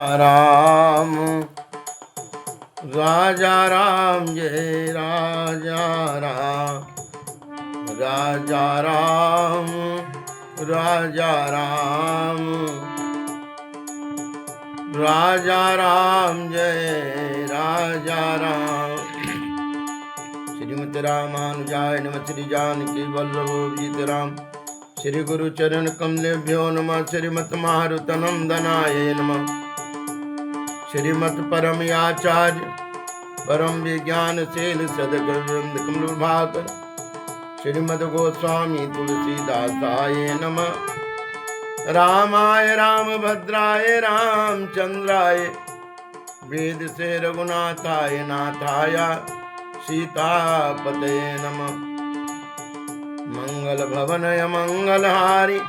राम राजा राम जय राजा राम राजा राम राजा राम राजा राम जय राजा राम। श्रीमद् रामानुजाय नमः। श्री जानकी वल्लभो सीताराम। श्री गुरु चरण कमलेभ्यो नमः। श्रीमत् मारुतनंदनाय नमः। श्रीमत् परमयाचार्य परम विज्ञानशील सदगुरुवृंद कमलभाकर श्रीमद् गोस्वामी तुलसीदासाय नमः। रामाय रामभद्राय रामचंद्राय वेद से रघुनाथाय नाथाय सीतापतये नमः। मंगल भवनय मंगलहारी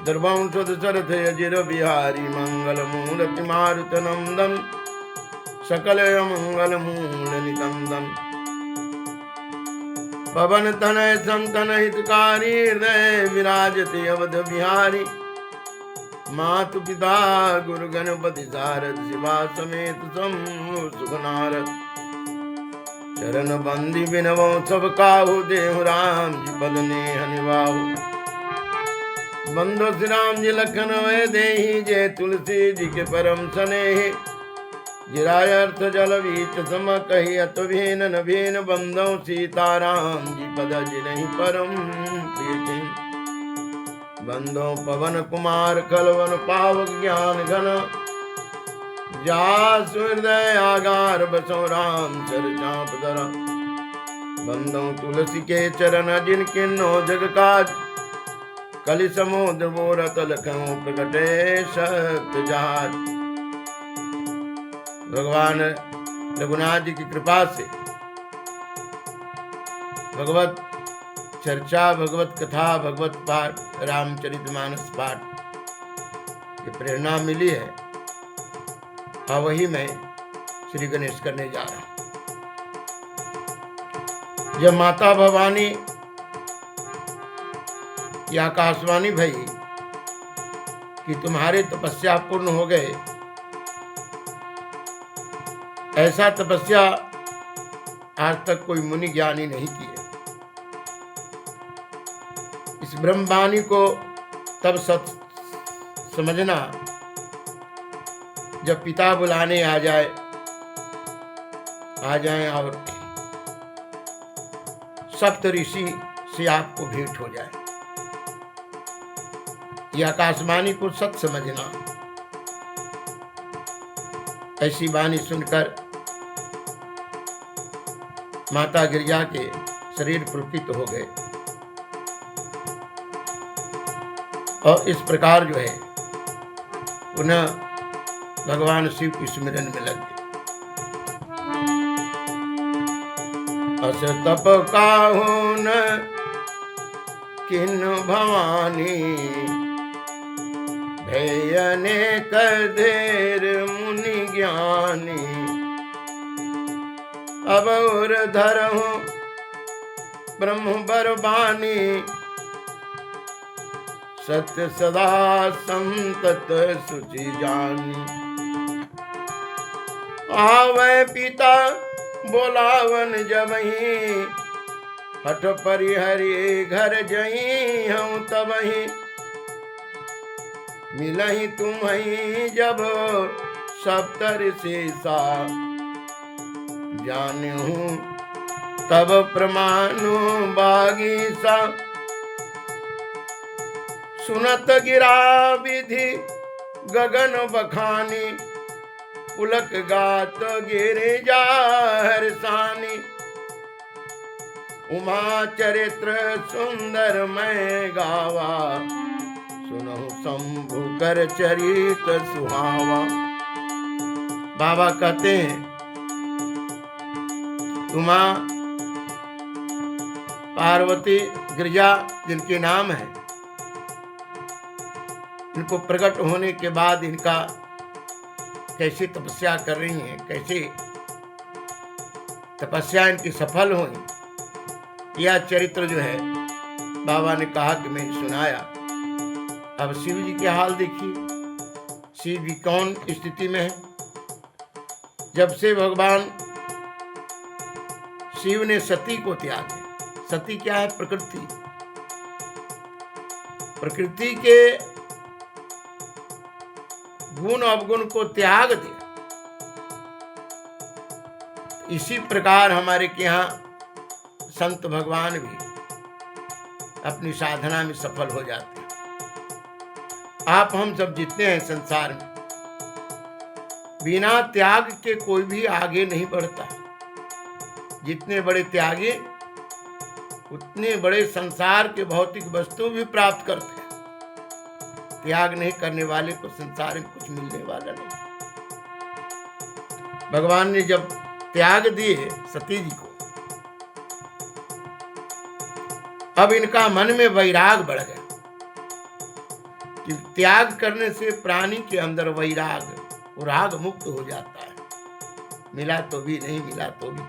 द्रवंशरथ अजिर बिहारी मंगल मूर्ति मारुत नंदन सकल मंगल मूल निकंदन। पवन तनय संतन हितकारी हृदय विराजते अवध बिहारी। मातु पिता गुरु गणपति सारद शिवा समेत सुख नारद। चरण बंदी बिनवो सब काहू देहु राम जी पद नेह निवाहु। बंदो श्री राम जी लखन वे देहि जय तुलसी जी के परम स्नेहि। जिराय अर्थ जल बीच सम कही अत भीन न भीन बंदो सीताराम जी पद जिनहि परम प्रिय। बंदो पवन कुमार खलवन पावक ज्ञान घन। जासु हृदय आगार बसो राम सर चाप धरा। बंदो तुलसी के चरण जिन किन्नो जग काज। कलि समुद्र बोरत लखनऊ प्रकटे शक्त जहाज। भगवान रघुनाथ जी की कृपा से भगवत चर्चा, भगवत कथा, भगवत पाठ, रामचरितमानस पाठ की प्रेरणा मिली है और वही मैं श्री गणेश करने जा रहा हूं। जब माता भवानी या आकाशवाणी भई कि तुम्हारे तपस्या पूर्ण हो गए, ऐसा तपस्या आज तक कोई मुनि ज्ञानी नहीं किए। इस ब्रह्मवाणी को तब सत समझना जब पिता बुलाने आ जाएं और सप्त ऋषि से आपको भेंट हो जाए। यह आकाशवाणी को सत समझना। ऐसी वाणी सुनकर माता गिरिजा के शरीर पुलकित हो गए और इस प्रकार जो है पुनः भगवान शिव की स्मरण में लग गए। अस तप काहू न किन भवानी। अनेक देर मुनि ज्ञानी। अब और धरहु ब्रह्म बरबानी। सत्य सदा संतत सुचि जानी। आवे पिता बोलावन जबहि। हठ परिहरि घर जही हूँ तबहि। मिलहि तुम्हि जब सप्तऋषि सा। जानहु तब प्रमाणु बागीसा। सुनत गिरा विधि गगन बखानी। पुलक गात गिरिजा हर्षानी। उमा चरित्र सुंदर मैं गावा। सुनहु शंभु कर चरित सुहावा। बाबा कहते हैं उमा पार्वती गिरिजा जिनके नाम है, इनको प्रकट होने के बाद इनका कैसी तपस्या कर रही हैं, कैसे तपस्या इनकी सफल हुई, यह चरित्र जो है बाबा ने कहा कि मैं सुनाया। अब शिव जी के हाल देखिए। शिव जी कौन स्थिति में है? जब से भगवान शिव ने सती को त्याग दिया। सती क्या है? प्रकृति। प्रकृति के गुण अवगुण को त्याग दिया। इसी प्रकार हमारे के यहाँ संत भगवान भी अपनी साधना में सफल हो जाते हैं। आप हम सब जितने हैं संसार में, बिना त्याग के कोई भी आगे नहीं बढ़ता। जितने बड़े त्यागी उतने बड़े संसार के भौतिक वस्तु भी प्राप्त करते हैं। त्याग नहीं करने वाले को संसार में कुछ मिलने वाला नहीं। भगवान ने जब त्याग दिए सती जी को, अब इनका मन में वैराग बढ़ गया कि त्याग करने से प्राणी के अंदर वैराग, राग मुक्त हो जाता है। मिला तो भी, नहीं मिला तो भी,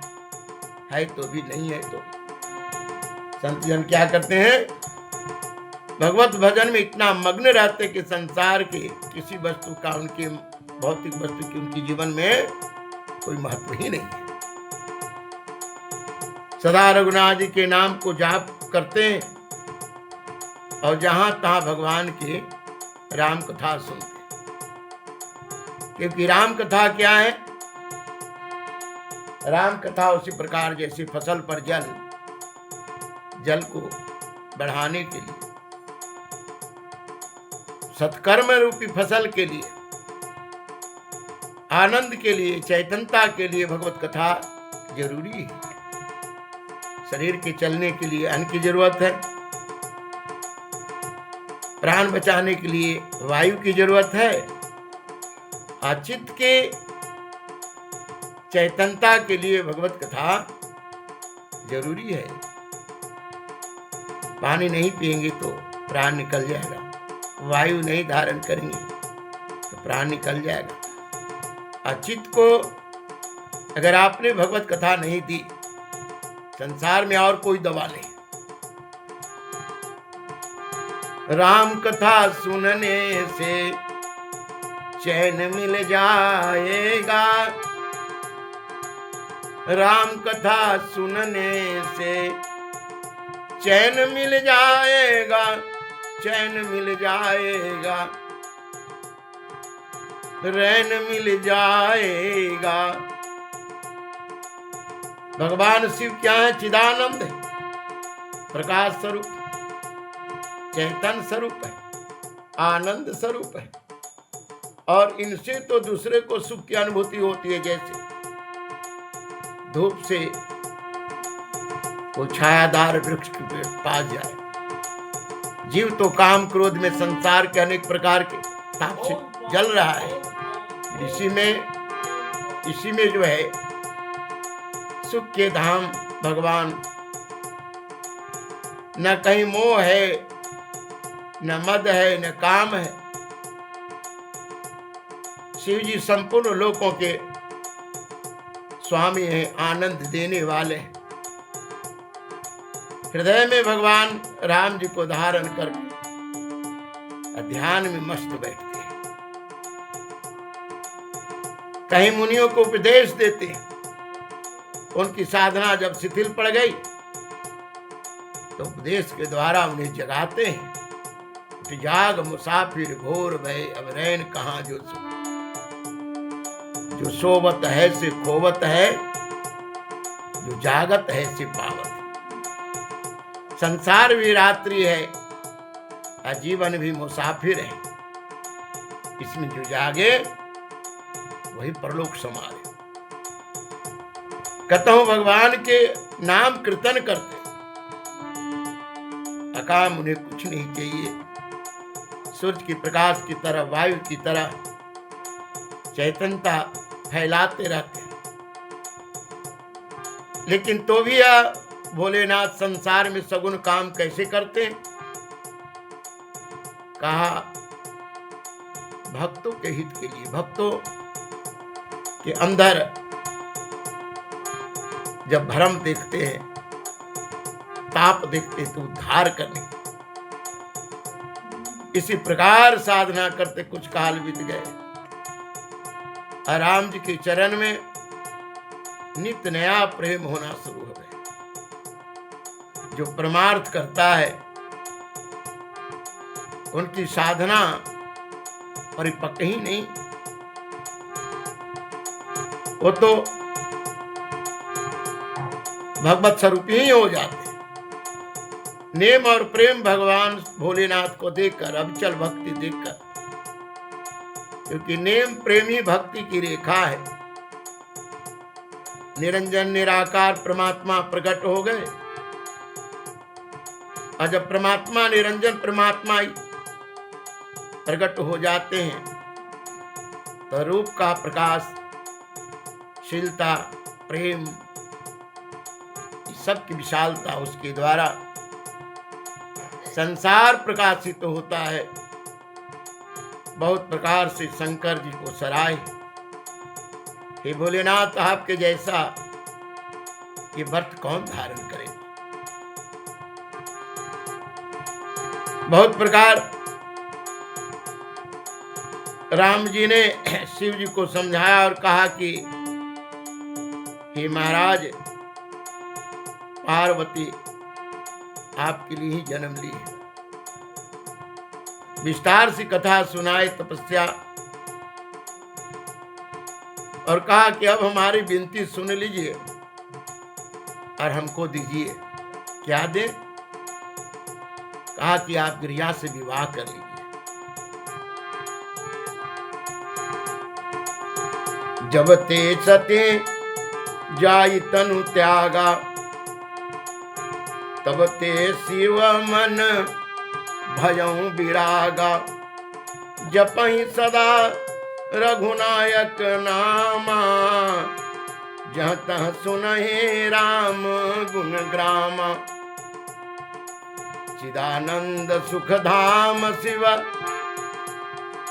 है तो भी, नहीं है तो भी। संत जन क्या करते हैं? भगवत भजन में इतना मग्न रहते कि संसार के किसी वस्तु का, उनके भौतिक वस्तु की उनके जीवन में कोई महत्व ही नहीं है। सदा रघुनाथ जी के नाम को जाप करते हैं और जहां तहां भगवान के राम कथा सुनते हैं। क्योंकि राम कथा क्या है? राम कथा उसी प्रकार जैसे फसल पर जल को बढ़ाने के लिए, सत्कर्म रूपी फसल के लिए, आनंद के लिए, चैतन्यता के लिए भगवत कथा जरूरी है। शरीर के चलने के लिए अन्न की जरूरत है, प्राण बचाने के लिए वायु की जरूरत है, चित्त के चैतन्यता के लिए भगवत कथा जरूरी है। पानी नहीं पिएंगे तो प्राण निकल जाएगा, वायु नहीं धारण करेंगे तो प्राण निकल जाएगा। चित्त को अगर आपने भगवत कथा नहीं दी, संसार में और कोई दवा नहीं। राम कथा सुनने से चैन मिल जाएगा, राम कथा सुनने से चैन मिल जाएगा, चैन मिल जाएगा, रैन मिल जाएगा। भगवान शिव क्या है? चिदानंद है, प्रकाश स्वरूप, चैतन्य स्वरूप है, आनंद स्वरूप है। और इनसे तो दूसरे को सुख की अनुभूति होती है। जैसे धूप से वो छायादार वृक्ष के पास जाए, जीव तो काम क्रोध में संसार के अनेक प्रकार के ताप से जल रहा है। इसी में जो है सुख के धाम भगवान, न कहीं मोह है, न मद है, न काम है। शिव जी संपूर्ण लोकों के स्वामी हैं, आनंद देने वाले हैं। हृदय में भगवान राम जी को धारण करके ध्यान में मस्त बैठते हैं। कहीं मुनियों को उपदेश देते हैं। उनकी साधना जब शिथिल पड़ गई तो उपदेश के द्वारा उन्हें जगाते हैं। उठ जाग मुसाफिर घोर भय, अब रैन कहाँ जो सुख, जो सोवत है से खोवत है, जो जागत है से पावत। संसार भी रात्रि है, आजीवन भी मुसाफिर है। इसमें जो जागे वही परलोक समारे। कतहु भगवान के नाम कीर्तन करते, अकाम उन्हें कुछ नहीं चाहिए। सूर्य के प्रकाश की तरह, वायु की तरह चैतन्यता फैलाते रहते हैं। लेकिन तो भी भोलेनाथ संसार में सगुन काम कैसे करते हैं? कहा भक्तों के हित के लिए, भक्तों के अंदर जब भ्रम देखते हैं, ताप देखते हैं तो उद्धार करने। इसी प्रकार साधना करते कुछ काल बीत गए। और राम जी के चरण में नित्य नया प्रेम होना शुरू हो गया। जो परमार्थ करता है उनकी साधना परिपक्व ही नहीं, वो तो भगवत स्वरूप ही हो जाते हैं। नेम और प्रेम भगवान भोलेनाथ को देखकर, अविचल भक्ति देखकर, क्योंकि नेम प्रेम ही भक्ति की रेखा है। निरंजन निराकार परमात्मा प्रकट हो गए, और जब परमात्मा निरंजन परमात्मा ही प्रकट हो जाते हैं तो रूप का प्रकाश, शीलता, प्रेम, सबकी विशालता उसके द्वारा संसार प्रकाशित होता है। बहुत प्रकार से शंकर जी को सराहे, हे भोलेनाथ आपके जैसा ये व्रत कौन धारण करेगा। बहुत प्रकार राम जी ने शिव जी को समझाया और कहा कि हे महाराज, पार्वती आपके लिए ही जन्म ली है। विस्तार से कथा सुनाए तपस्या, और कहा कि अब हमारी विनती सुन लीजिए और हमको दीजिए। क्या दे? कहा कि आप गिरिया से विवाह कर लीजिए। जब ते सते जाई तनु त्यागा, तब ते शिव मन भयउ विरागा। जपहि सदा रघुनायक नामा, जहाँ तह सुनहि राम गुण ग्रामा। चिदानंद सुख धाम शिव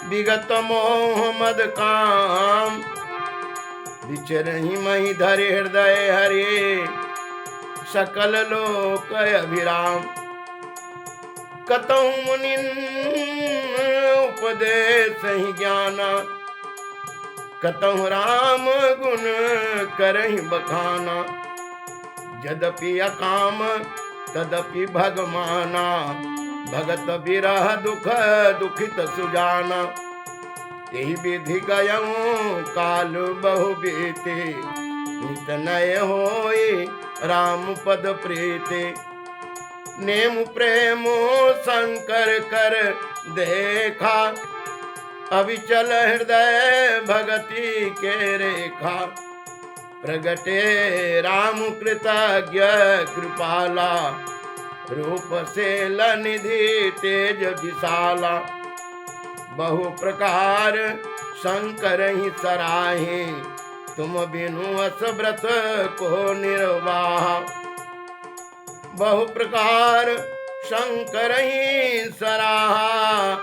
विगत मोह मद काम। विचरहि मही धरे हृदय हरे, सकल लोक अभिराम। कतहु मुनि उपदेश ही ज्ञाना, कतहु राम गुण करहि बखाना। यद्यपि अकाम तदपि भगमाना, भगत बिरह दुख दुखित सुजाना। यही विधि गयऊँ काल बहु बीते, नित नय होई राम पद प्रीते। नेम प्रेम शंकर कर देखा, अविचल हृदय भगति के रेखा। प्रगटे राम कृतज्ञ कृपाला, रूप सेल निधि तेज विशाला। बहु प्रकार शंकर ही सराहे, तुम बिनु अस व्रत को निर्वाह। बहु प्रकार शंकर ही सराहा,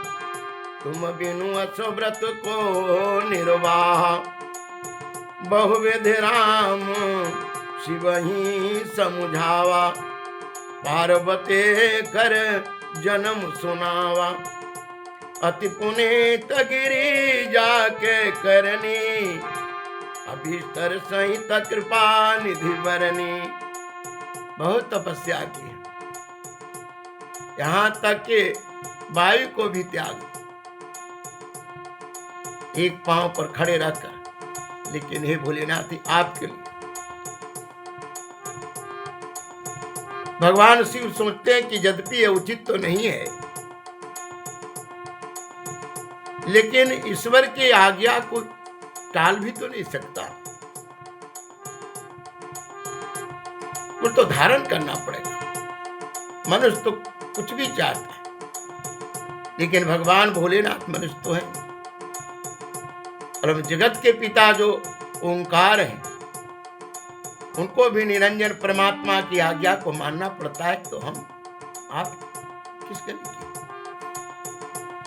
तुम बिनु अस व्रत को निर्वाह। बहुविधि राम शिव ही समुझावा, पार्वती कर जन्म सुनावा। अति पुनीत गिरी जाके करनी, अभीष्टर सहित कृपा निधि बरनी। बहुत तपस्या की, यहाँ तक कि वायु को भी त्याग, एक पांव पर खड़े रहकर। लेकिन हे भोलेनाथ, आपके लिए भगवान शिव सोचते हैं कि यद्यपि यह उचित तो नहीं है, लेकिन ईश्वर की आज्ञा को टाल भी तो नहीं सकता, वो तो धारण करना पड़ेगा। मनुष्य तो कुछ भी चाहता है, लेकिन भगवान भोलेनाथ मनुष्य तो है। और जगत के पिता जो ओंकार हैं, उनको भी निरंजन परमात्मा की आज्ञा को मानना पड़ता है। तो हम आप किसके लिए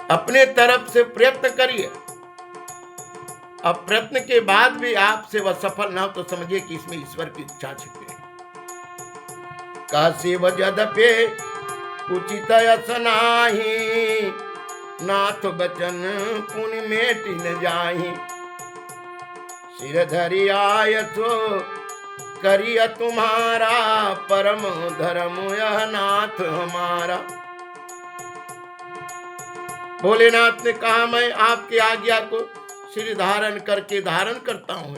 अपने तरफ से प्रयत्न करिए। अब प्रयत्न के बाद भी आपसे वह सफल ना हो तो समझिए कि इसमें ईश्वर की इच्छा छिपी है। काशी वजदपे उचित असनाही, नाथ बचन पुण्य मेटि न जाही। सिर धरि आयथो करिय तुम्हारा, परम धर्म यह नाथ हमारा। भोलेनाथ ने कहा, मैं आपकी आज्ञा को सिर धारण करके धारण करता हूं,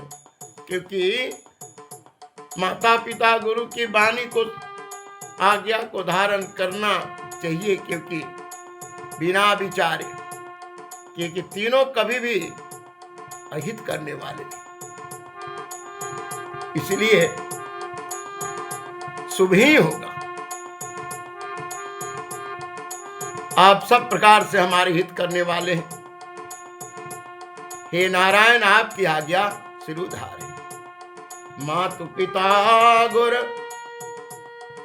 क्योंकि माता पिता गुरु की वाणी को आज्ञा को धारण करना चाहिए, क्योंकि बिना विचारे, क्योंकि तीनों कभी भी अहित करने वाले नहीं, इसलिए शुभ ही होगा। आप सब प्रकार से हमारे हित करने वाले हैं। हे नारायण, आपकी आज्ञा सिरुधारे। मातु पिता गुर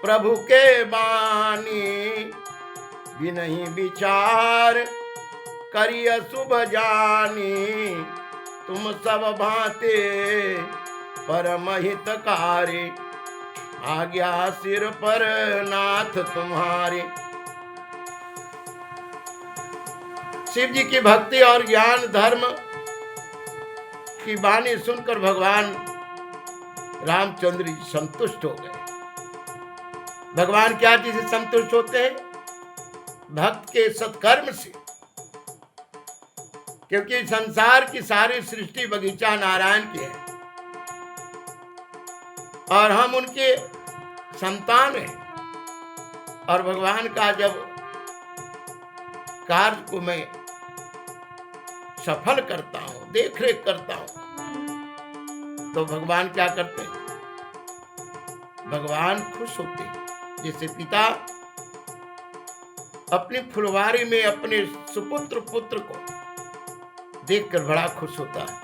प्रभु के बानी, बिनहि विचार करिय शुभ जानी। तुम सब भांते परम हितकारी, आज्ञा सिर पर नाथ तुम्हारी। शिव जी की भक्ति और ज्ञान धर्म की वाणी सुनकर भगवान रामचंद्र जी संतुष्ट हो गए। भगवान क्या चीज से संतुष्ट होते हैं? भक्त के सत्कर्म से, क्योंकि संसार की सारी सृष्टि बगीचा नारायण की है और हम उनके संतान हैं। और भगवान का जब कार्य को मैं सफल करता हूं, देख रेख करता हूं, तो भगवान क्या करते हैं? भगवान खुश होते हैं। जैसे पिता अपनी फुलवारी में अपने सुपुत्र पुत्र को देखकर बड़ा खुश होता है,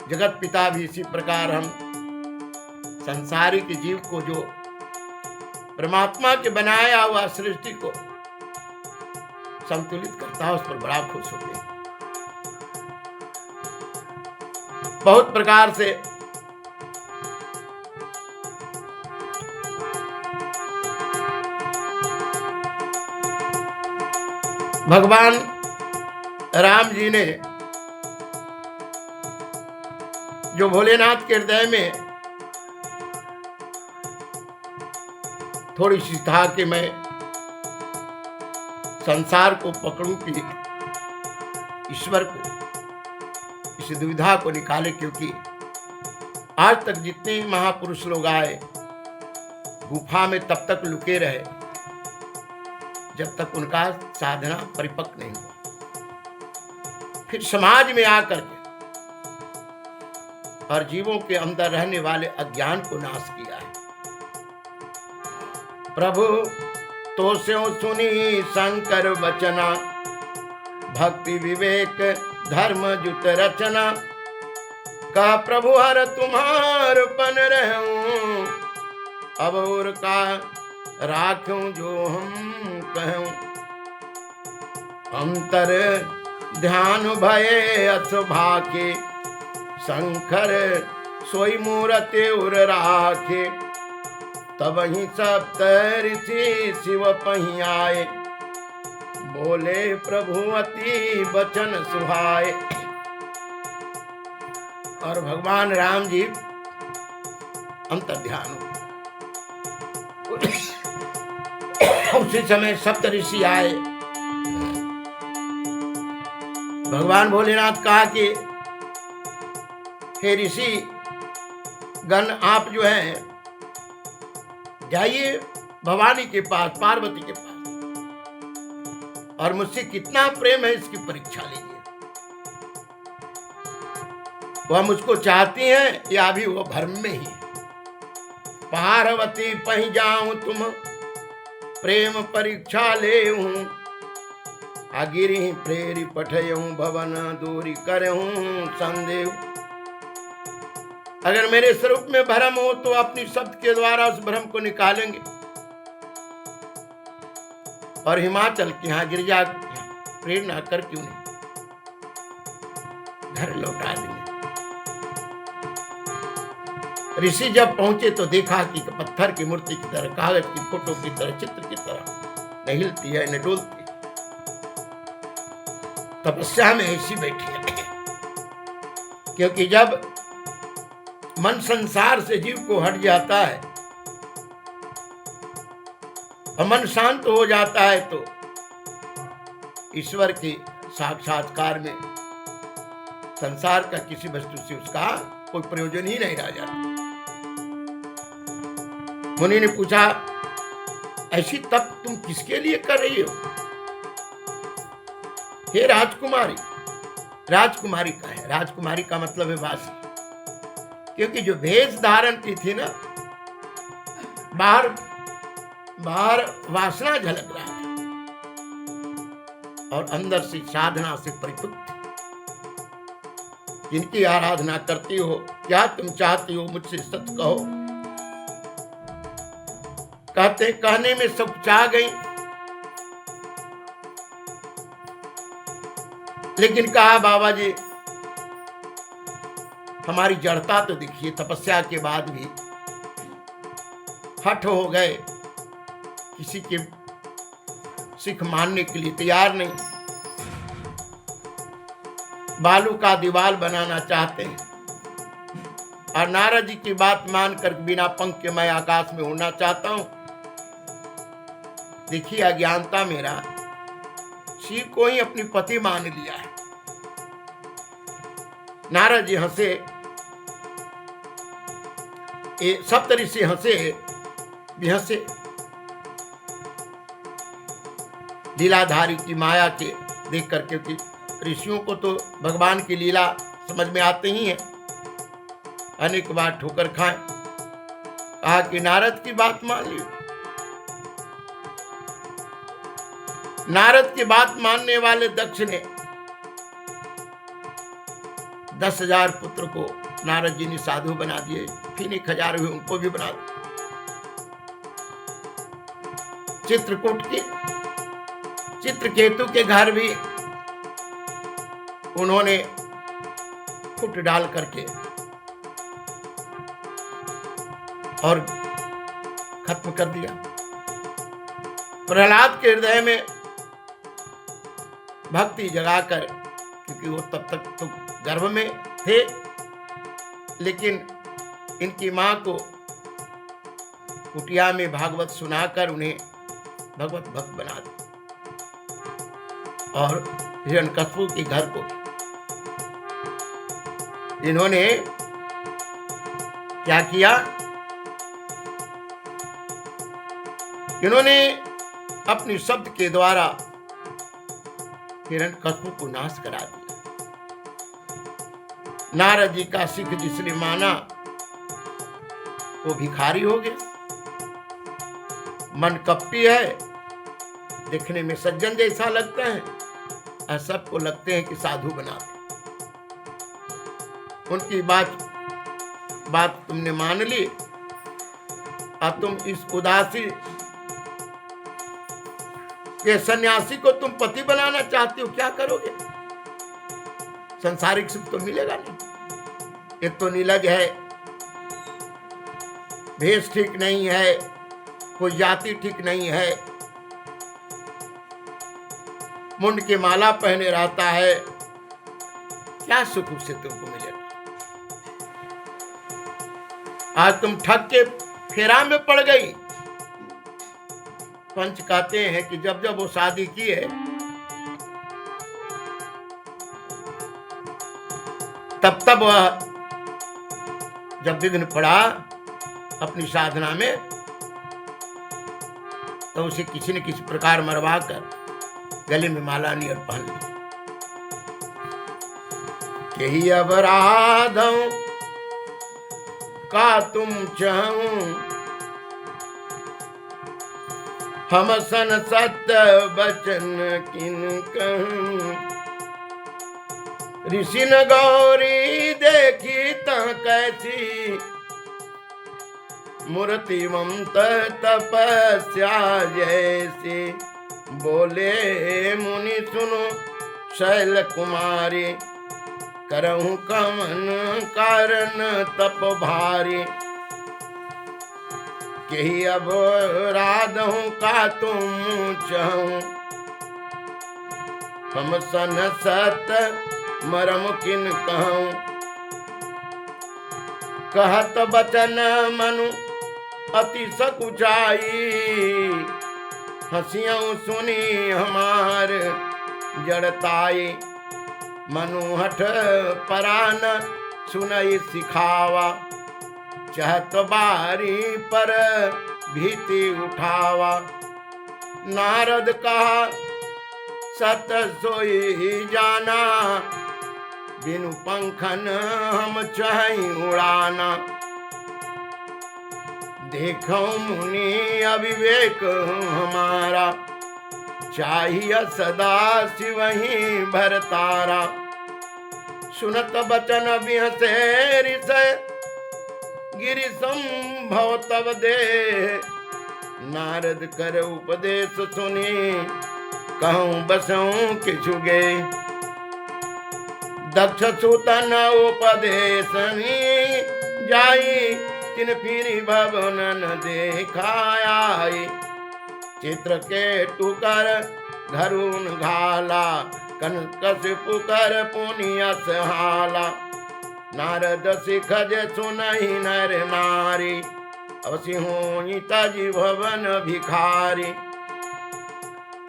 जगत पिता भी इसी प्रकार हम संसारिक जीव को, जो परमात्मा के बनाया हुआ सृष्टि को संतुलित करता है, उस पर बड़ा खुश होते हैं। बहुत प्रकार से भगवान राम जी ने जो भोलेनाथ के हृदय में थोड़ी सी था कि मैं संसार को पकड़ूं कि ईश्वर को, इस दुविधा को निकाले, क्योंकि आज तक जितने महापुरुष लोग आए गुफा में तब तक लुके रहे जब तक उनका साधना परिपक्व नहीं हुआ। फिर समाज में आकर के और जीवों के अंदर रहने वाले अज्ञान को नाश किया है। प्रभु तो स्यों सुनी शंकर वचना, भक्ति विवेक धर्म जुत रचना। का प्रभु हर तुम्हार पन रहूं, अब और का राखूं जो हम कहूं। अंतर ध्यान भये अशुभा के, शंकर सोई मूरति उर राखे। तब ही सप्त ऋषि शिव पही आए, बोले प्रभु अति बचन सुहाए। और भगवान राम जी अंतर ध्यान हो। उसी समय सप्त ऋषि आए। भगवान भोलेनाथ कहा कि हे ऋषि गण, आप जो हैं जाइए भवानी के पास, पार्वती के पास, और मुझसे कितना प्रेम है इसकी परीक्षा लीजिए। वह मुझको चाहती हैं या अभी वह भ्रम में ही? पार्वती पही जाऊं तुम प्रेम परीक्षा ले हूं, अगिरी प्रेरी पठयऊं भवन दूरी करहूं संदेह। अगर मेरे स्वरूप में भ्रम हो तो अपनी शब्द के द्वारा उस भ्रम को निकालेंगे और हिमाचल की यहाँ गिरिजा प्रेरणा कर क्यों नहीं घर लौटा देंगे। ऋषि जब पहुंचे तो देखा कि पत्थर की मूर्ति की तरह, कागज की फोटो की तरह, चित्र की तरह न हिलती है न डोलती, तपस्या में ऐसी बैठी है। क्योंकि जब मन संसार से जीव को हट जाता है और मन शांत हो जाता है तो ईश्वर के साक्षात्कार में संसार का किसी वस्तु से उसका कोई प्रयोजन ही नहीं रह जाता। मुनि ने पूछा, ऐसी तप तुम किसके लिए कर रही हो? हे राजकुमारी। राजकुमारी का है, राजकुमारी का मतलब है वासी, क्योंकि जो भेष धारण की थी ना, बाहर वासना झलक रहा था और अंदर से साधना से परिपुष्ट थी। जिनकी आराधना करती हो, क्या तुम चाहती हो मुझसे सच कहो। कहने में सब चाह गई, लेकिन कहा बाबा जी हमारी जड़ता तो दिखिए, तपस्या के बाद भी हठ हो गए, किसी के सिख मानने के लिए तैयार नहीं, बालू का दीवार बनाना चाहते हैं और नारद जी की बात मानकर बिना पंख के मैं आकाश में उड़ना चाहता हूं। देखिए अज्ञानता मेरा, शिव को ही अपनी पति मान लिया है। नारद जी हंसे, सप्तऋषि से हंसे भी हंसे। लीलाधारी की माया के देख कर, क्योंकि ऋषियों को तो भगवान की लीला समझ में आते ही है, अनेक बार ठोकर खाए। कहा कि नारद की बात मान ली। नारद की बात मानने वाले दक्ष ने 10,000 पुत्र को नारद जी ने साधु बना दिए, फिर 1,000 हुए, उनको भी बना दिया। चित्रकूट के चित्रकेतु के घर भी उन्होंने फुट डाल करके और खत्म कर दिया। प्रहलाद के हृदय में भक्ति जगाकर, क्योंकि वो तब तक तो गर्भ में थे, लेकिन इनकी मां को कुटिया में भागवत सुनाकर उन्हें भगवत भक्त बना दिया और हिरण्यकशिपु के घर को इन्होंने क्या किया? इन्होंने अपने शब्द के द्वारा हिरण्यकशिपु को नाश करा दिया। नारद जी का सिख जिसने माना वो भिखारी हो गया। मन कपटी है, दिखने में सज्जन जैसा लगता है और सबको लगते हैं कि साधु बनाते। उनकी बात तुमने मान ली और तुम इस उदासी के सन्यासी को तुम पति बनाना चाहते हो, क्या करोगे? संसारिक सुख तो मिलेगा नहीं। एक तो नीलज है, भेष ठीक नहीं है, कोई जाति ठीक नहीं है, मुंड के माला पहने रहता है, क्या सुख उससे तुमको मिलेगा? आज तुम ठग के फेरा में पड़ गई। पंच कहते हैं कि जब जब वो शादी की है तब वह जब विघ्न पड़ा अपनी साधना में तो उसे किसी न किसी प्रकार मरवा कर गले में माला नियर पहन ली। यही अपराधों का तुम चाहूं, हम सन सत्य बचन किन कहूं। ऋषि न गौरी देखी त कैसी, मूर्तिमंत तपस्या जैसी। बोले मुनि सुनो शैल कुमारी, करहूं कमन कारण तप भारी। यही अब राधों का तुम चाहूं, हम सन सत मरम किन कहूं। कहत बचन मनु अति सकुचाई, हंसियों सुनी हमार जड़ताई। मनु हठ परान सुनई सिखावा, चहत बारी पर भीति उठावा। नारद कहा सत सोई जाना, बिनु पंखन हम चाहि उड़ाना। देखो मुनि अविवेक हमारा, चाहिए सदा शिव ही भरतारा। सुनत बचन बिहसे ऋषय, गिरि संभव तब दे। नारद कर उपदेश सुनी, कहूँ बसऊँ किछु गे। दक्ष सुतन उपदेश जाई, तिन फिर भवन देखाई। चित्र के टुकर धरुन घाला, कनकसिपु कर पुनियस हाला। नारद सिखज सुनहि नर नारी, अवसि होई तजि भवन भिखारी।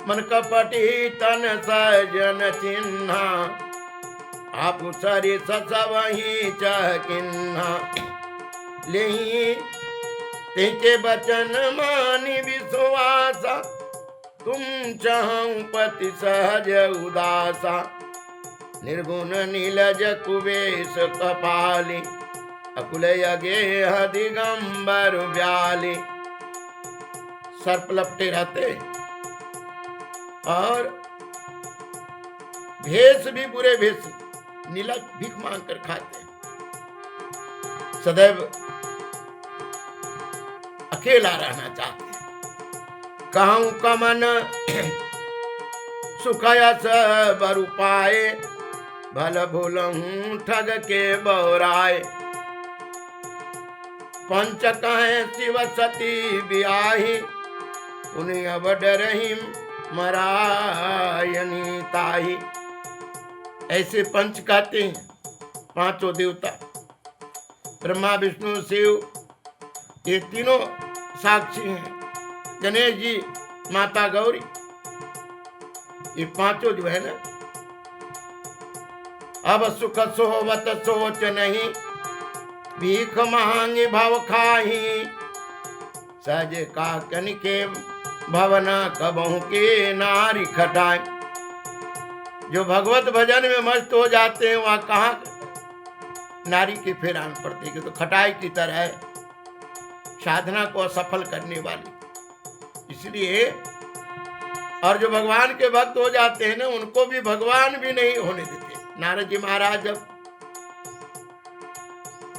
मन कपटी तन सजन चिन्हा, आपु सरि ससवहि चह किन्हा। लेहि तेके बचन मानि विश्वासा, तुम चाहूं पति सहज उदासा। निर्गुण नीलज कुबेश कपाली, अकुल अगेह दिगंबर व्याली। सर्प लपटे रहते और भेष भी बुरे भेष, नीलज भीख मांग कर खाते, सदैव अकेला रहना चाहते। कहूं कमन सुखयस बरु पाए, भल भूलहूं ठग के बौराए। पंच कहे शिव सती ब्याही, उन्हें अब डरही मरायनी ताही। ऐसे पंच कहते हैं, पांचों देवता ब्रह्मा विष्णु शिव, ये तीनों साक्षी हैं। गणेश जी, माता गौरी, ये पांचों जो है ना, अब सुख सोवत सोच नहीं, भीख मांगे भव खाही। सहज का कनिके भवना कबहू के नारी खटाए। जो भगवत भजन में मस्त हो जाते हैं, वहां कहाँ नारी के फेरा में पड़ते हैं। तो खटाई की तरह है, साधना को असफल करने वाली। इसलिए और जो भगवान के भक्त हो जाते हैं ना, उनको भी भगवान भी नहीं होने देते। नारद जी महाराज जब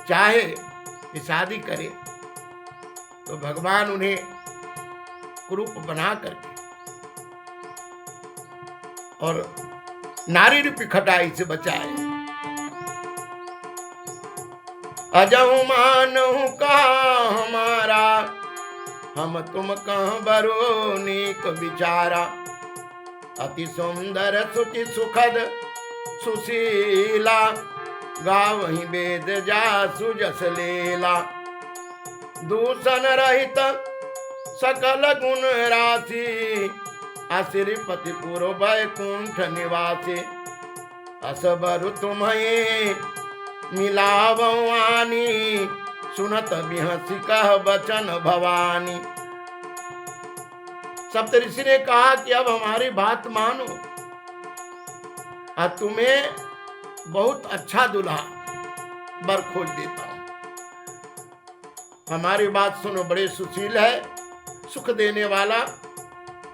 चाहे कि शादी करे, तो भगवान उन्हें कुरूप बना करके और नारी रूपी खटाई से बचाए। अजहु मानहु का हमारा, हम तुम कहाँ बरो नीक विचारा। अति सुंदर सुचि सुखद सुशीला, गावहि वेद जा सुजस लीला। दूषण रहित सकल गुण राशि, आश्रिपति पुरो वैकुंठ निवासी। असबरु तुम्हें मिलाववानी, सुनत बिहसी कह वचन भवानी। सप्तऋषि ने कहा कि अब हमारी बात मानो और तुम्हें बहुत अच्छा दूल्हा वर खोज देता हूं। हमारी बात सुनो, बड़े सुशील है, सुख देने वाला,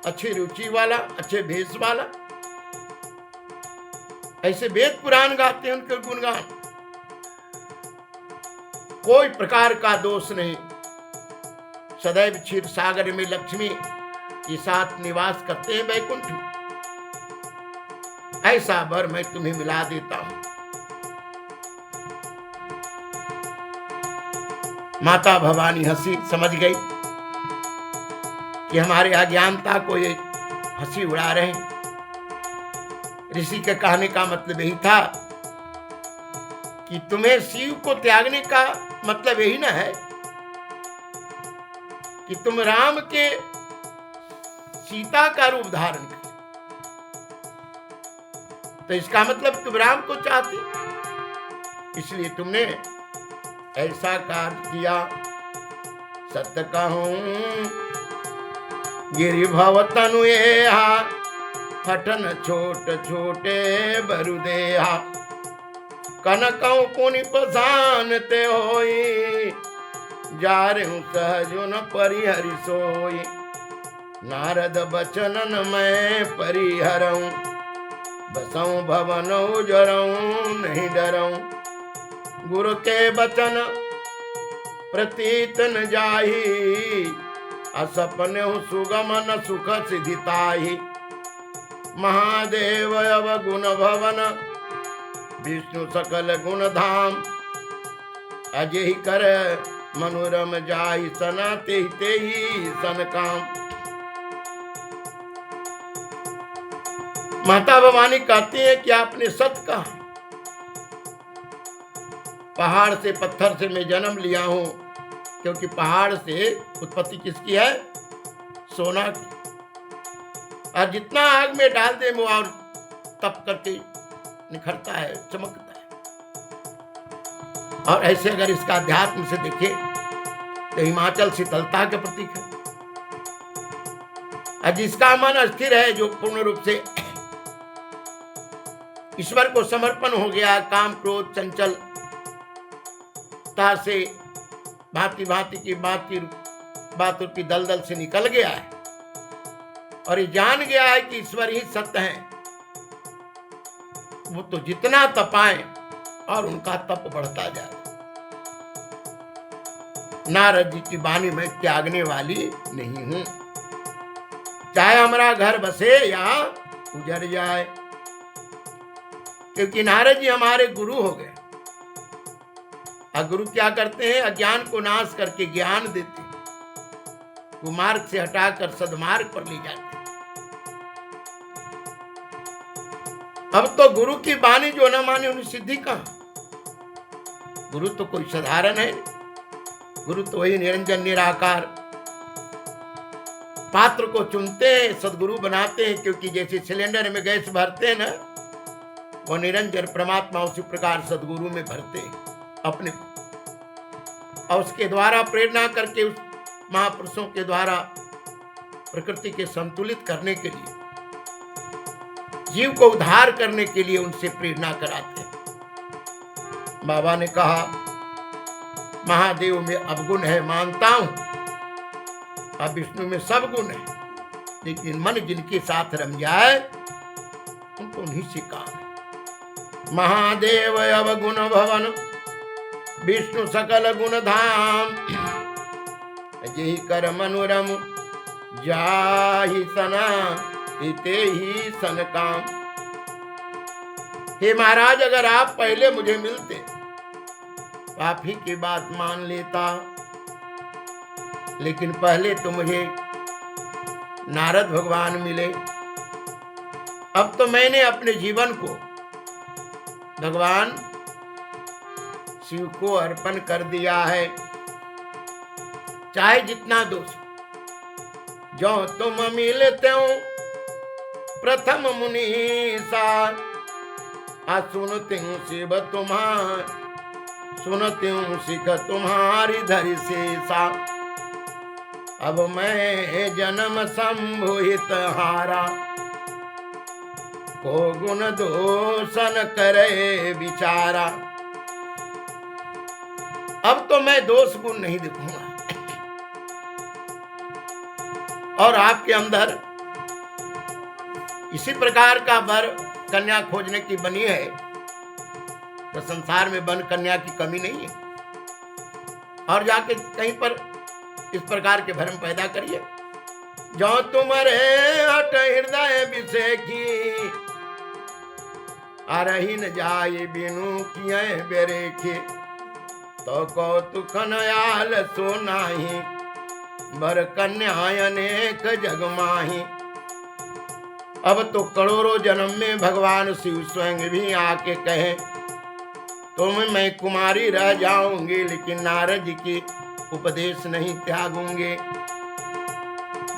अच्छी रुचि वाला, अच्छे भेष वाला। ऐसे वेद पुराण गाते हैं उनके गुणगान, कोई प्रकार का दोष नहीं। सदैव क्षीर सागर में लक्ष्मी के साथ निवास करते हैं वैकुंठ। ऐसा वर मैं तुम्हें मिला देता हूं। माता भवानी हंसी, समझ गई कि हमारे अज्ञानता को ये हंसी उड़ा रहे हैं। ऋषि के कहने का मतलब यही था कि तुम्हें शिव को त्यागने का मतलब यही ना है कि तुम राम के सीता का रूप धारण कर, तो इसका मतलब तुम राम को चाहते, इसलिए तुमने ऐसा कार्य किया। सत्य कहूं गिरि भव तनु एहा, हठन छोट छोटे बरुदेहा, कनकौ पुनि पसानते होई, जारहु सहजुन परिहरि सोई, नारद बचनन मैं परिहरऊं, बसऊं भवनौ जरऊं नहीं डरऊं, गुरु के बचन प्रतीत न जाहि, असपनहु सुगम न सुख सिधिताहि, महादेव अवगुण भवन विष्णु सकल गुण धाम, अजेहि कर मनोरम जाहि सना तेहि तेहि सन काम। माता भवानी कहती है कि आपने सत्य कहा, पहाड़ से पत्थर से मैं जन्म लिया हूं, क्योंकि पहाड़ से उत्पत्ति किसकी है? सोना की, और जितना आग में डाल दे वो और तप करके निखरता है, चमकता है। और ऐसे अगर इसका अध्यात्म से देखे तो हिमाचल शीतलता के प्रतीक है, और जिसका मन अस्थिर है, जो पूर्ण रूप से ईश्वर को समर्पण हो गया, काम क्रोध चंचलता से भांति भांति की बातों की दलदल से निकल गया है, और ये जान गया है कि ईश्वर ही सत्य है, वो तो जितना तपाएं और उनका तप बढ़ता जाए। नारद जी की वाणी में त्यागने वाली नहीं हूं, चाहे हमारा घर बसे या उजड़ जाए, क्योंकि नारद जी हमारे गुरु हो गए। और गुरु क्या करते हैं? अज्ञान को नाश करके ज्ञान देते हैं, कुमार्ग से हटाकर सद्मार्ग पर ले जाते हैं। अब तो गुरु की वाणी जो न माने उन्हें सिद्धि कहां? गुरु तो कोई साधारण है, गुरु तो वही निरंजन निराकार पात्र को चुनते हैं, सदगुरु बनाते हैं, क्योंकि जैसे सिलेंडर में गैस भरते हैं ना, वो निरंजन परमात्मा उसी प्रकार सदगुरु में भरते हैं अपने को, और उसके द्वारा प्रेरणा करके उस महापुरुषों के द्वारा प्रकृति के संतुलित करने के लिए, जीव को उद्धार करने के लिए उनसे प्रेरणा कराते हैं। बाबा ने कहा महादेव में अवगुण है मानता हूं, और विष्णु में सब गुण है, लेकिन मन जिनके साथ रम जाए उनको उन्हीं से काम है। महादेव अवगुण भवन विष्णु सकल गुण धाम, जेहि कर मनोरम जाहि सना ते ही सन काम। हे महाराज, अगर आप पहले मुझे मिलते तो आप ही की बात मान लेता, लेकिन पहले तो मुझे नारद भगवान मिले। अब तो मैंने अपने जीवन को भगवान शिव को अर्पण कर दिया है, चाहे जितना दोष। जो तुम मिलते हो प्रथम मुनीसा, सुनते हूँ शिव तुम्हार, सुनते हूँ सिख तुम्हारी धरि शेषा। अब मैं जन्म संभुहित हारा, को गुण दोषन करे विचारा। अब तो मैं दोष गुण नहीं दिखूंगा, और आपके अंदर इसी प्रकार का वर कन्या खोजने की बनी है, तो संसार में वन कन्या की कमी नहीं है, और जाके कहीं पर इस प्रकार के भ्रम पैदा करिए। जो तुम्हारे हट हृदय विषेखी, आरही न जाए बिनु किए बेरेखे। तो कौतुक नयाल सोनाही, बर कन्या अनेक जगमाही। अब तो करोड़ों जन्म में भगवान शिव स्वयं भी आके कहे तुम मैं कुमारी रह जाऊंगी, लेकिन नारद जी की उपदेश नहीं त्यागूंगी।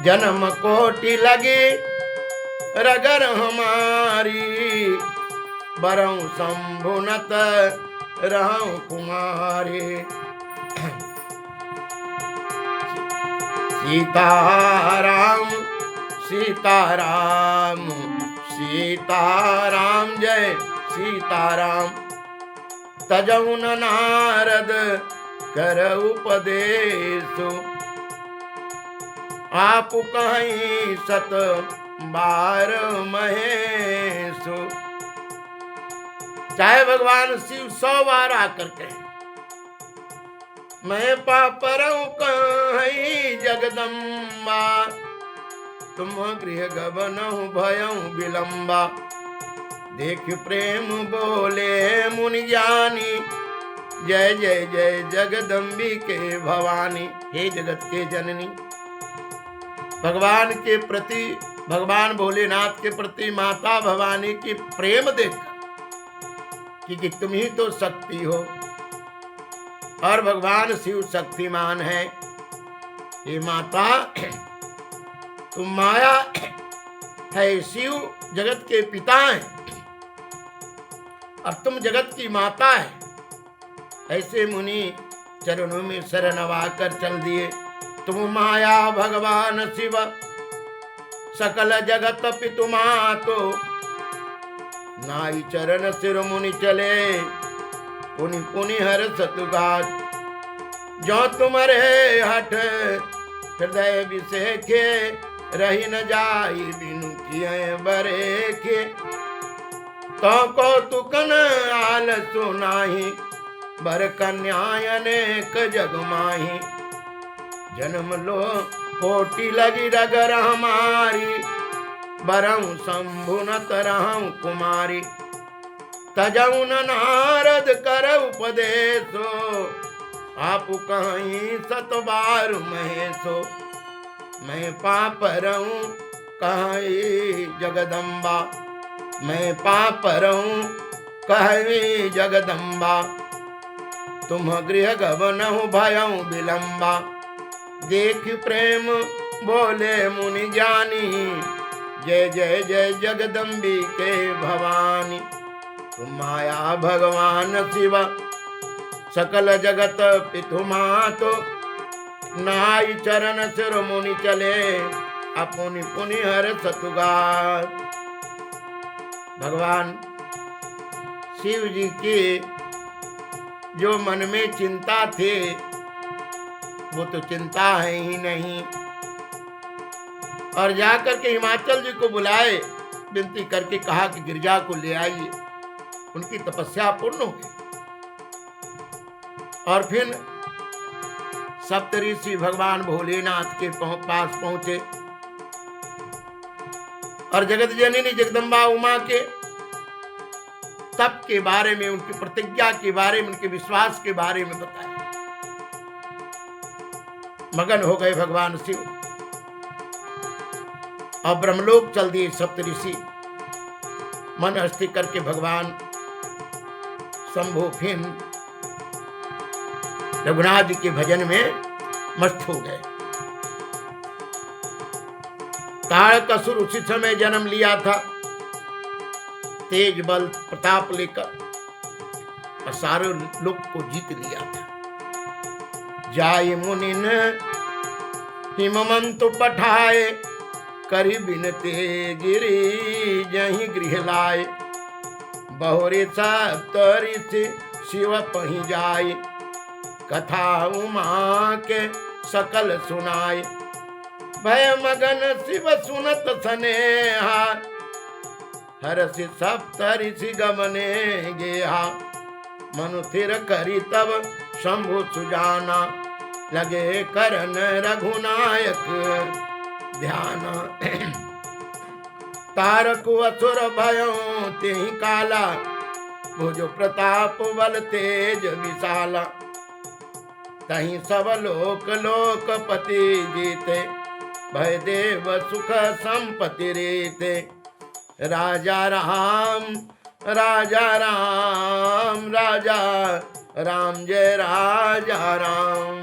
जन्म कोटि लगे रगर हमारी, बरऊ शंभुनत रहूं कुमारी। सीताराम सीताराम सीताराम, जय सीताराम। तजौ न नारद कर उपदेशु, आप कहीं सत बार महेशु। चाहे भगवान शिव 100 बार आकर कहें, मैं पापरऊ कहीं जगदम्बा, तुम गृह गबनहु भयऊ विलंबा। देख प्रेम बोले मुनि ज्ञानी, जय जय जय जगदम्बिके भवानी। हे जगत के जननी, भगवान के प्रति, भगवान भोलेनाथ के प्रति माता भवानी की प्रेम देख कि तुम ही तो शक्ति हो और भगवान शिव शक्तिमान है। हे माता, तुम माया है, शिव जगत के पिता हैं और तुम जगत की माता है। ऐसे मुनि चरणों में शरण कर चल दिए। तुम माया भगवान शिव, सकल जगत पितु मातो, नाई चरण सिर मुनि चले, पुनि पुनि हर सतुगात। जो तुम्हारे हठ हृदय विषेखे, रही न जाई बिनु किए बरेखे। तो कौतुकन आल सुनाही, बर कन्या अनेक जग माही। जन्म लो कोटि लगी रगर हमारी, बरऊ शंभुनत रहूं कुमारी। तजौ न नारद कर उपदेशो, आप कहीं सत बार महेशो। मैं पाप रहूं कहीं जगदम्बा, मैं पाप रहूं कहीं जगदम्बा। तुम गृह गबनहु भयऊ विलंबा। देख प्रेम बोले मुनि ज्ञानी, जय जय जय जगदम्बिके भवानी। तुम माया भगवान शिव, सकल जगत पितु मातो, नाई चरण सिर मुनि चले, अपुनि पुनि हर सतुगात। भगवान शिव जी के जो मन में चिंता थे, वो तो चिंता है ही नहीं। और जाकर के हिमाचल जी को बुलाए, विनती करके कहा कि गिरजा को ले आइए। उनकी तपस्या पूर्ण हो गई। और फिर सप्तऋषि भगवान भोलेनाथ के पास पहुंचे और जगत जननी जगदम्बा उमा के तप के बारे में, उनकी प्रतिज्ञा के बारे में, उनके विश्वास के बारे में बताया। मगन हो गए भगवान शिव और ब्रह्मलोक चल दिए सप्तऋषि। मन स्थिर करके भगवान शंभु फिर रघुनाथ जी के भजन में मस्त हो गए। तारकासुर उसी समय जन्म लिया था, तेज बल प्रताप लेकर, और सारे लोक को जीत लिया था। जाय मुनिन हिमंत पठाए, करी बिनते गिरी जही गृह लाए। बहुरे सप्तऋषि शिव पही जाय, कथा उमा के सकल सुनाय। भय मगन शिव सुनत स्नेहा, हर्षि सप्तऋषि गमने गेहा। मनु थिर करी तब शंभु सुजाना, लगे करन रघुनायक ध्यान। तारक असुर भयो तेहि काला, भुज प्रताप बल तेज विशाला। तहि सब लोक लोकपति जीते, भय देव सुख संपत्ति रीते। राजा राम राजा राम राजा राम जय राजा राम।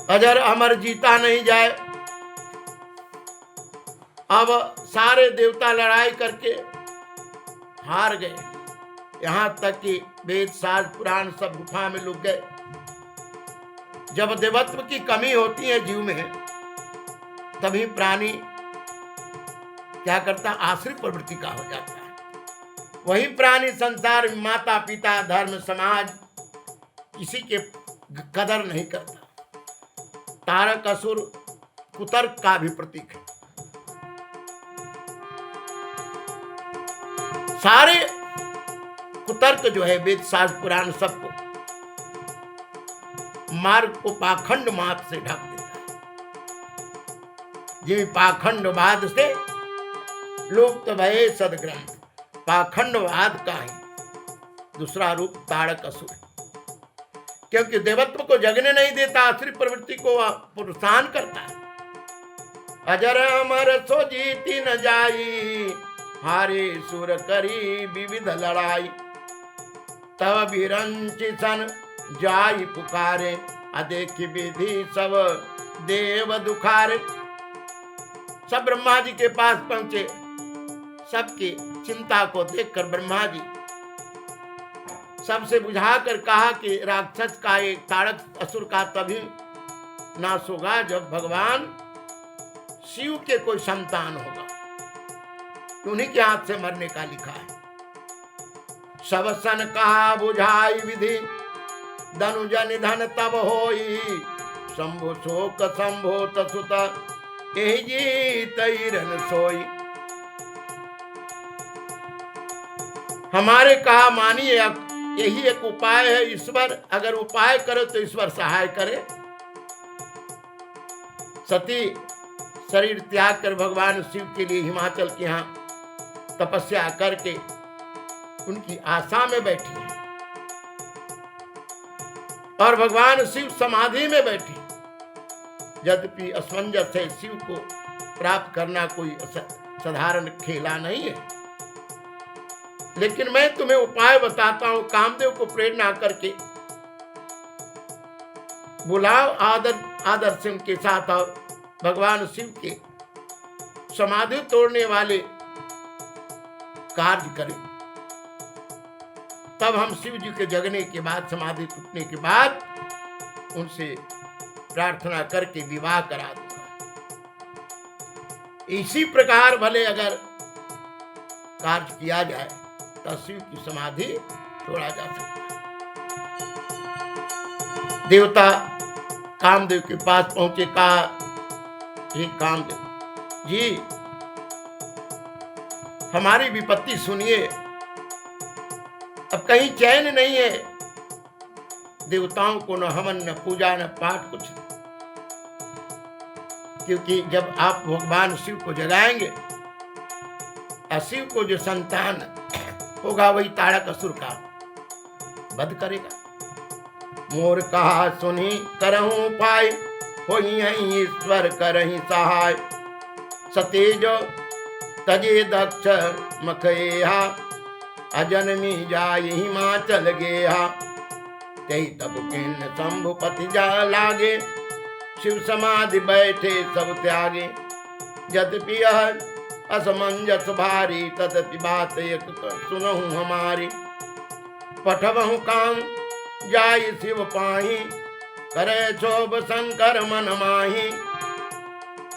अजर अमर जीता नहीं जाए। अब सारे देवता लड़ाई करके हार गए, यहां तक कि वेद शास्त्र पुराण सब गुफा में लुक गए। जब देवत्व की कमी होती है जीव में, तभी प्राणी क्या करता, आश्रित प्रवृत्ति का हो जाता है। वही प्राणी संसार में माता पिता धर्म समाज किसी के कदर नहीं करता। तारक असुर कुतर्क का भी प्रतीक है। सारे कुतर्क जो है वेद शास्त्र पुराण सबको मार्ग को पाखंड मात से ढक देता है। जिन पाखंडवाद से लुप्त भये सदग्रंथ, पाखंडवाद का ही दूसरा रूप तारक असुर, क्योंकि देवत्व को जगने नहीं देता, आश्रित प्रवृत्ति को प्रोत्साहन करता है। अजर अमर सो जीती न जाई, हारे सुर करी विविध लड़ाई। तब बिरंचि सन जाई पुकारे, अदेखी विधि सब देव दुखारे। सब ब्रह्मा जी के पास पहुंचे। सबकी चिंता को देखकर ब्रह्मा जी सबसे बुझाकर कहा कि राक्षस का, एक तारक असुर का तभी नाश होगा जब भगवान शिव के कोई संतान होगा। उन्हीं के हाथ से मरने का लिखा है। सब सन कहा बुझाई विधि, धनुजन निधन तब होई। शंभु शोक संभोत सुत, यही जीत रन सोई। हमारे कहा मानिए, यही एक उपाय है। ईश्वर अगर उपाय करे तो ईश्वर सहाय करे। सती शरीर त्याग कर भगवान शिव के लिए हिमाचल के यहाँ तपस्या करके उनकी आशा में बैठी है, और भगवान शिव समाधि में बैठे। यद्यपि असमंजस है, शिव को प्राप्त करना कोई साधारण खेला नहीं है, लेकिन मैं तुम्हें उपाय बताता हूं। कामदेव को प्रेरणा करके बुलाओ, आदर से उनके साथ, और भगवान शिव के समाधि तोड़ने वाले कार्य करें। तब हम शिव जी के जगने के बाद, समाधि टूटने के बाद उनसे प्रार्थना करके विवाह करा दूंगा। इसी प्रकार भले अगर कार्य किया जाए तो शिव की समाधि तोड़ा जा सकता है। देवता कामदेव के पास पहुंचे, कहा हे कामदेव जी, हमारी विपत्ति सुनिए। अब कहीं चैन नहीं है। देवताओं को न हवन न पूजा न पाठ कुछ, क्योंकि जब आप भगवान शिव को जगाएंगे, शिव को जो संतान होगा वही तारक असुर का वध करेगा। मोर कहा सुनी करहूं पाए, होई ईश्वर करहि सहाय। सतेज तजे दक्ष मखएहा, अजन्मी जाय हिमाचल गेहा। तही तब किन्न शंभुपति जा लागे, शिव समाधि बैठे सब त्यागे। यद्यपि असमंजस भारी, तदपि बात एक सुनहु हमारी। पठबहु काम जाय शिव पाही, करे शोभ शंकर मन माही।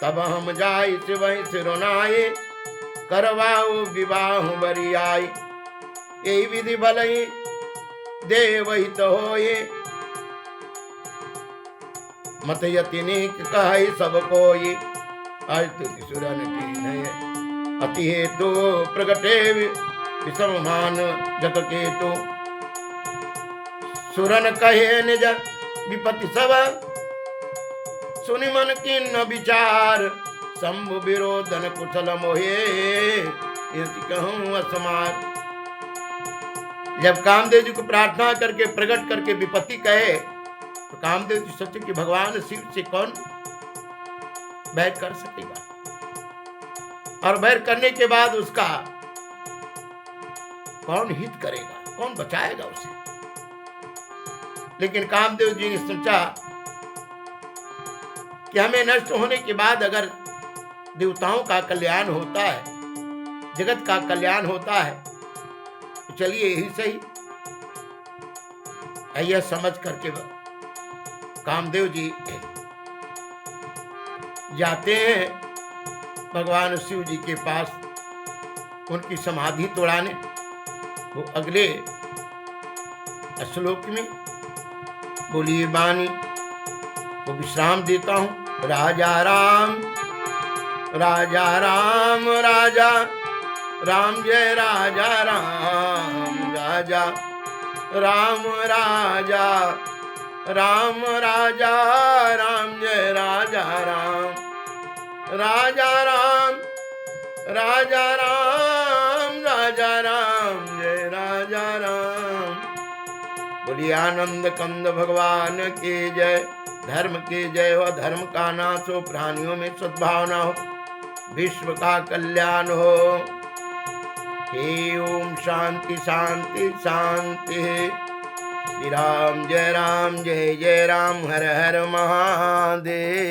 तब हम जाय शिव सिरुनाए, करवाओ विवाह बरियाई। यही विधि भलई देवहित होए, मत यतिनिक कहे सब कोई। आज तुझ सुरन की नय अति हेतु, प्रगटे विषमान जत केतु। सुरन कहे निज विपति सब, सुनि मन की न विचार। शंभु विरोधन कुशल मोहे, कहूँ असमार। जब कामदेव जी को प्रार्थना करके प्रकट करके विपत्ति कहे, तो कामदेव जी सोचे कि भगवान शिव से कौन बैठ कर सकेगा। और वैर करने के बाद उसका कौन हित करेगा, कौन बचाएगा उसे। लेकिन कामदेव जी ने सोचा कि हमें नष्ट होने के बाद अगर देवताओं का कल्याण होता है, जगत का कल्याण होता है, तो चलिए यही सही। यह समझ करके कामदेव जी जाते हैं भगवान शिव जी के पास उनकी समाधि तोड़ाने। वो अगले श्लोक में बोलिए बानी वो विश्राम देता हूं। राजा राम राजा राम राजा राम जय राजा राम राजा राम राजा राम राजा राम जय राजा राम राजा राम राजा राम राजा राम जय राजा राम। बोलिए आनंद कंद भगवान की जय। धर्म की जय हो, धर्म का नाश हो, प्राणियों में सद्भावना हो, विश्व का कल्याण हो। हे ओम शांति शांति शांति। श्री राम जय जय राम, हर हर महादेव।